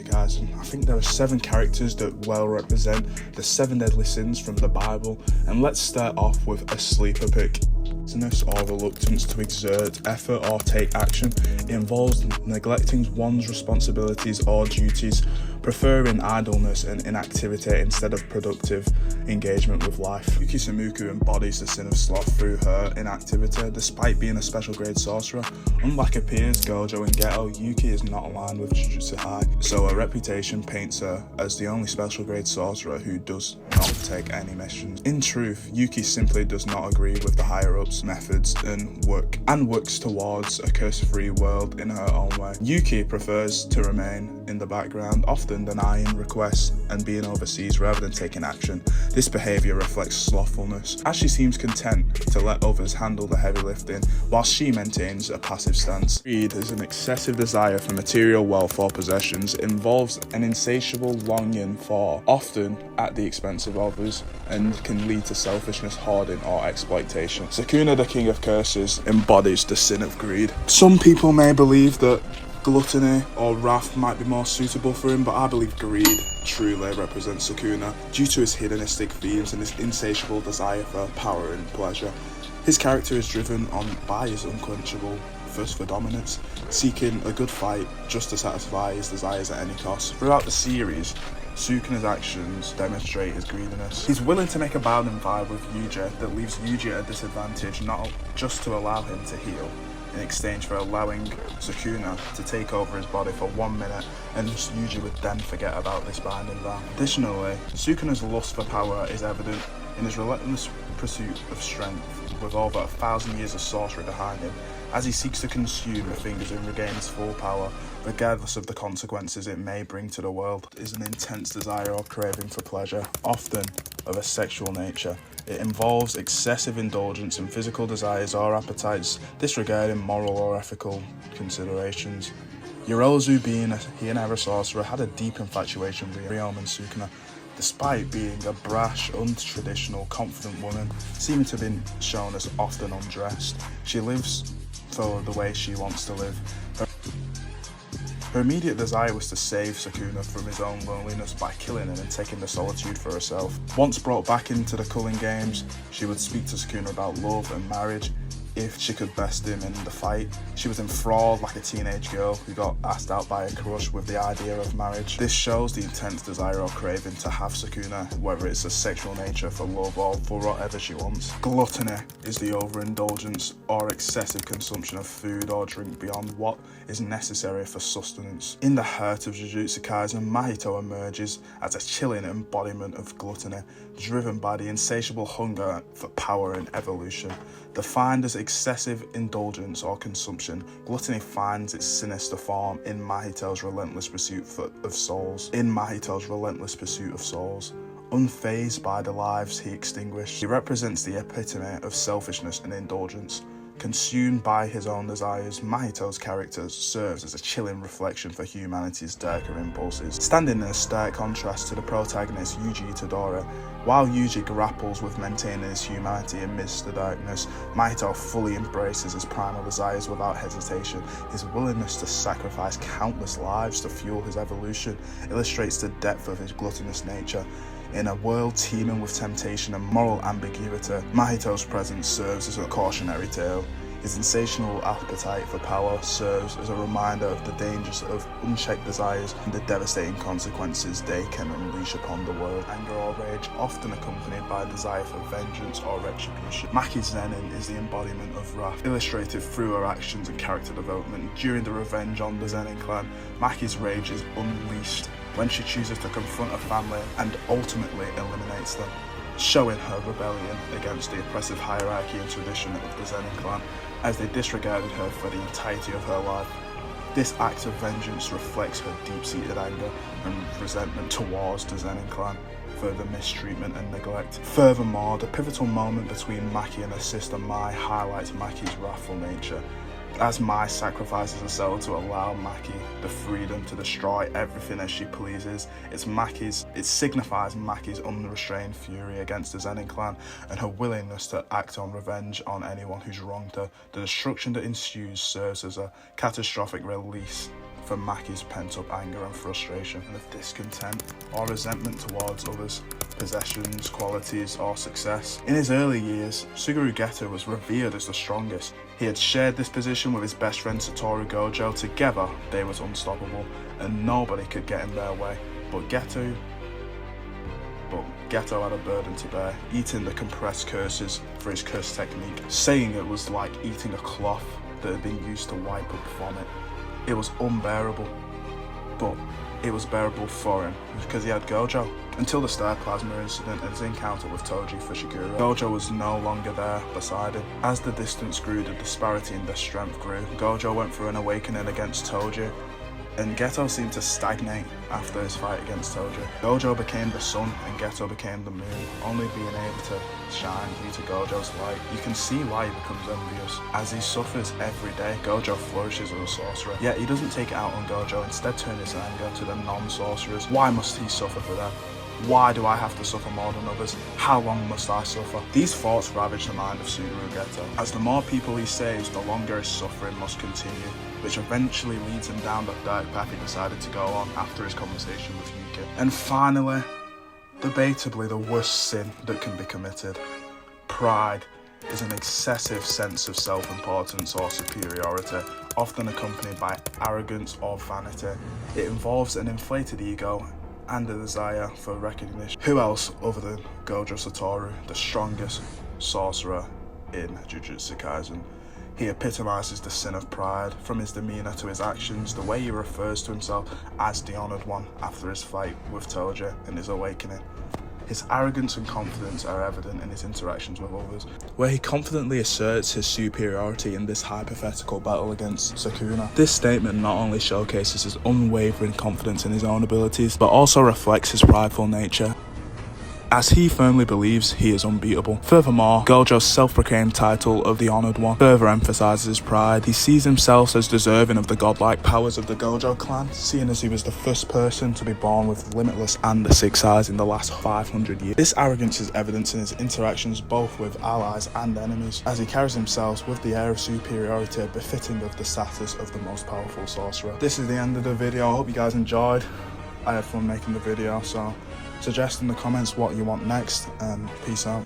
Jujutsu Kaisen, I think there are 7 characters that well represent the 7 deadly sins from the Bible, and let's start off with a sleeper pick. Laziness or reluctance to exert effort or take action. It involves neglecting one's responsibilities or duties, preferring idleness and inactivity instead of productive engagement with life. Yuki Samuku embodies the sin of sloth through her inactivity. Despite being a special grade sorcerer, unlike her peers Gojo and Geto, Yuki is not aligned with Jujutsu High, so her reputation paints her as the only special grade sorcerer who does not take any missions. In truth, Yuki simply does not agree with the higher ups' methods and works towards a curse-free world in her own way. Yuki prefers to remain in the background, often denying requests and being overseas rather than taking action. This behaviour reflects slothfulness, as she seems content to let others handle the heavy lifting, while she maintains a passive stance. Greed is an excessive desire for material wealth or possessions. It involves an insatiable longing for, often at the expense of others, and can lead to selfishness, hoarding, or exploitation. Sukuna, the king of curses, embodies the sin of greed. Some people may believe that gluttony or wrath might be more suitable for him, but I believe greed truly represents Sukuna due to his hedonistic themes and his insatiable desire for power and pleasure. His character is driven on by his unquenchable thirst for dominance, seeking a good fight just to satisfy his desires at any cost. Throughout the series, Sukuna's actions demonstrate his greediness. He's willing to make a bargain vibe with Yuji that leaves Yuji at a disadvantage, not just to allow him to heal, in exchange for allowing Sukuna to take over his body for 1 minute, and Yuji would then forget about this binding vow. Additionally, Sukuna's lust for power is evident in his relentless pursuit of strength, with over 1,000 years of sorcery behind him, as he seeks to consume the fingers and regain his full power, regardless of the consequences it may bring to the world. It is an intense desire or craving for pleasure, often of a sexual nature. It involves excessive indulgence in physical desires or appetites, disregarding moral or ethical considerations. Yorozu, being a Hionara sorcerer, had a deep infatuation with Ryoma and Sukuna. Despite being a brash, untraditional, confident woman, seeming to have been shown as often undressed, she lives for the way she wants to live. Her immediate desire was to save Sukuna from his own loneliness by killing him and taking the solitude for herself. Once brought back into the Culling Games, she would speak to Sukuna about love and marriage if she could best him in the fight. She was enthralled like a teenage girl who got asked out by a crush with the idea of marriage. This shows the intense desire or craving to have Sukuna, whether it's a sexual nature for love or for whatever she wants. Gluttony is the overindulgence or excessive consumption of food or drink beyond what is necessary for sustenance. In the heart of Jujutsu Kaisen, Mahito emerges as a chilling embodiment of gluttony, driven by the insatiable hunger for power and evolution. Defined as excessive indulgence or consumption, gluttony finds its sinister form in Mahito's relentless pursuit of souls. Unfazed by the lives he extinguished, he represents the epitome of selfishness and indulgence. Consumed by his own desires, Mahito's character serves as a chilling reflection for humanity's darker impulses, standing in a stark contrast to the protagonist Yuji Itadori. While Yuji grapples with maintaining his humanity amidst the darkness, Mahito fully embraces his primal desires without hesitation. His willingness to sacrifice countless lives to fuel his evolution illustrates the depth of his gluttonous nature. In a world teeming with temptation and moral ambiguity, Mahito's presence serves as a cautionary tale. His insatiable appetite for power serves as a reminder of the dangers of unchecked desires and the devastating consequences they can unleash upon the world. Anger or rage, often accompanied by a desire for vengeance or retribution. Maki's Zenin is the embodiment of wrath, illustrated through her actions and character development. During the revenge on the Zenin clan, Maki's rage is unleashed when she chooses to confront her family and ultimately eliminates them, showing her rebellion against the oppressive hierarchy and tradition of the Zenin clan, as they disregarded her for the entirety of her life. This act of vengeance reflects her deep-seated anger and resentment towards the Zenin clan for the mistreatment and neglect. Furthermore, the pivotal moment between Maki and her sister Mai highlights Maki's wrathful nature, as Mai sacrifices herself to allow Maki the freedom to destroy everything as she pleases. It signifies Maki's unrestrained fury against the Zenin clan and her willingness to act on revenge on anyone who's wronged her. The destruction that ensues serves as a catastrophic release from Maki's pent-up anger and frustration, and of discontent or resentment towards others, possessions, qualities, or success. In his early years, Suguru Geto was revered as the strongest. He had shared this position with his best friend Satoru Gojo. Together, they was unstoppable, and nobody could get in their way. But Geto had a burden to bear, eating the compressed curses for his curse technique, saying it was like eating a cloth that had been used to wipe up vomit. It was unbearable, but it was bearable for him because he had Gojo. Until the Star Plasma incident and his encounter with Toji Fushiguro, Gojo was no longer there beside him. As the distance grew, the disparity in their strength grew. Gojo went through an awakening against Toji, and Geto seemed to stagnate after his fight against Toji. Gojo became the sun and Geto became the moon, only being able to shine due to Gojo's light. You can see why he becomes envious. As he suffers every day, Gojo flourishes as a sorcerer. Yet he doesn't take it out on Gojo, instead turn his anger to the non-sorcerers. Why must he suffer for them? Why do I have to suffer more than others? How long must I suffer? These thoughts ravage the mind of Suguru Geto. As the more people he saves, the longer his suffering must continue, which eventually leads him down that dark path he decided to go on after his conversation with Yuki. And finally, debatably the worst sin that can be committed. Pride is an excessive sense of self-importance or superiority, often accompanied by arrogance or vanity. It involves an inflated ego and a desire for recognition. Who else other than Gojo Satoru, the strongest sorcerer in Jujutsu Kaisen? He epitomizes the sin of pride, from his demeanor to his actions, the way he refers to himself as the Honored One after his fight with Toji and his awakening. His arrogance and confidence are evident in his interactions with others, where he confidently asserts his superiority in this hypothetical battle against Sukuna. This statement not only showcases his unwavering confidence in his own abilities, but also reflects his prideful nature, as he firmly believes he is unbeatable. Furthermore, Gojo's self-proclaimed title of the Honored One further emphasizes his pride. He sees himself as deserving of the godlike powers of the Gojo clan, seeing as he was the first person to be born with limitless and the six eyes in the last 500 years. This arrogance is evident in his interactions both with allies and enemies, as he carries himself with the air of superiority befitting of the status of the most powerful sorcerer. This is the end of the video. I hope you guys enjoyed. I had fun making the video, so suggest in the comments what you want next, and peace out.